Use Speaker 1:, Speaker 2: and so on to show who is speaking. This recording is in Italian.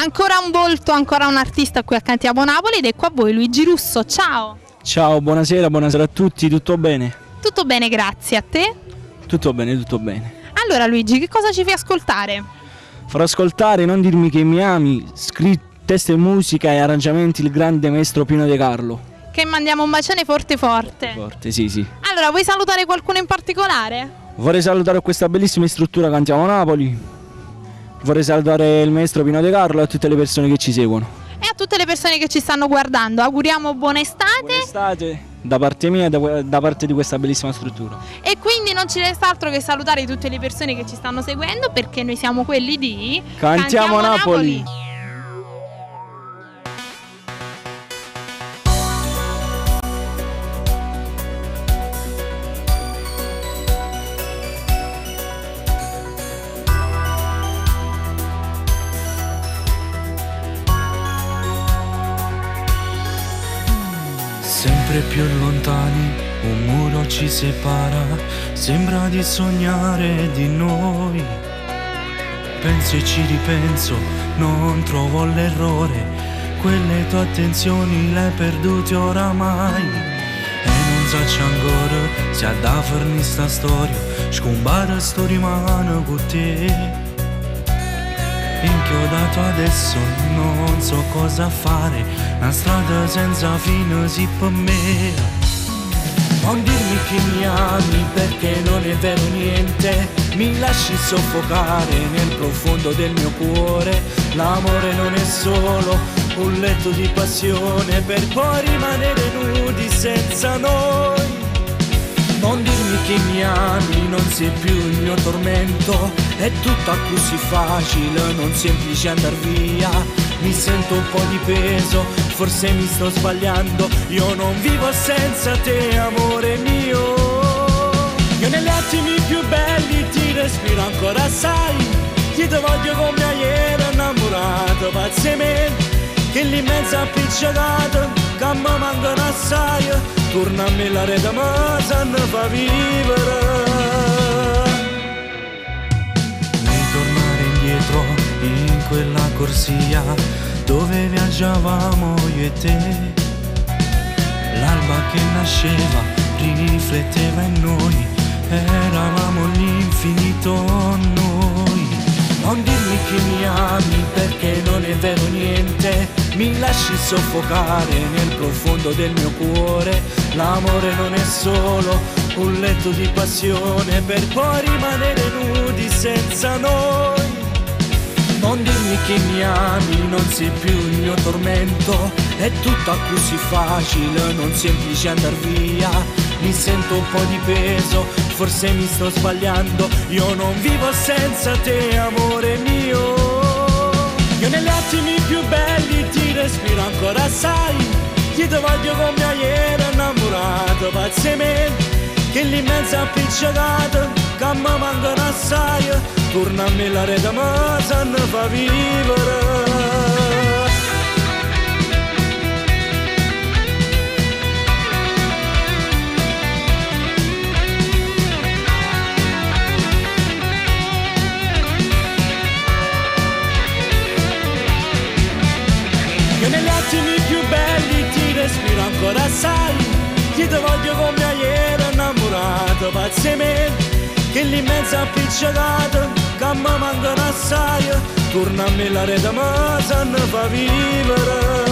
Speaker 1: Ancora un volto, ancora un artista qui a Cantiamo Napoli ed ecco a voi Luigi Russo, ciao!
Speaker 2: Ciao, buonasera a tutti, tutto bene?
Speaker 1: Tutto bene, grazie, a te?
Speaker 2: Tutto bene, tutto bene.
Speaker 1: Allora Luigi, che cosa ci fai ascoltare?
Speaker 2: Farò ascoltare Non dirmi che mi ami, testo e musica e arrangiamenti il grande maestro Pino De Carlo.
Speaker 1: Che mandiamo un bacione forte forte.
Speaker 2: Forte, sì, sì.
Speaker 1: Allora, vuoi salutare qualcuno in particolare?
Speaker 2: Vorrei salutare questa bellissima struttura Cantiamo Napoli. Vorrei salutare il maestro Pino De Carlo e a tutte le persone che ci seguono.
Speaker 1: E a tutte le persone che ci stanno guardando, auguriamo buona estate.
Speaker 2: Buona estate da parte mia e da parte di questa bellissima struttura.
Speaker 1: E quindi non ci resta altro che salutare tutte le persone che ci stanno seguendo, perché noi siamo quelli di
Speaker 2: Cantiamo Napoli.
Speaker 3: Sempre più lontani, un muro ci separa, sembra di sognare di noi. Penso e ci ripenso, non trovo l'errore, quelle tue attenzioni le hai perdute oramai. E non saccio ancora se ha da farmi sta storia, scombare sto rimane con te. Inchiodato adesso non so cosa fare, una strada senza fine sì per me. Non dirmi che mi ami perché non è vero niente, mi lasci soffocare nel profondo del mio cuore. L'amore non è solo un letto di passione per poi rimanere nudi senza noi. Non dirmi che mi ami, non sei più il mio tormento, è tutto così facile, non semplice andar via. Mi sento un po' di peso, forse mi sto sbagliando, io non vivo senza te, amore mio. Io negli attimi più belli ti respiro ancora, sai, ti voglio come ieri innamorato, pazzamente, che lì in mezzo appiccicato, che mi mancano assai. Tornami la rete ma se ne fa vivere. Ritornare indietro in quella corsia dove viaggiavamo io e te. L'alba che nasceva rifletteva in noi, eravamo l'infinito noi. Non dirmi che mi ami perché non è vero niente, mi lasci soffocare nel profondo del mio cuore. L'amore non è solo un letto di passione per poi rimanere nudi senza noi. Non dirmi che mi ami, non sei più il mio tormento, è tutto così facile, non semplice andar via. Mi sento un po' di peso, forse mi sto sbagliando, io non vivo senza te, amore mio. Io negli attimi più belli ti respiro ancora, sai, ti voglio come ieri innamorato, pazzamente, che lì in mezzo appiccicato, che mi mancano assai. Tornami la rete ma se ne fa vivere. Negli attimi più belli ti respiro ancora, sai, ti voglio come ieri innamorato, pazzamente, che lì in mezzo appiccicato, che mi mancano assai. Tornami la rete ma se ne fa vivere.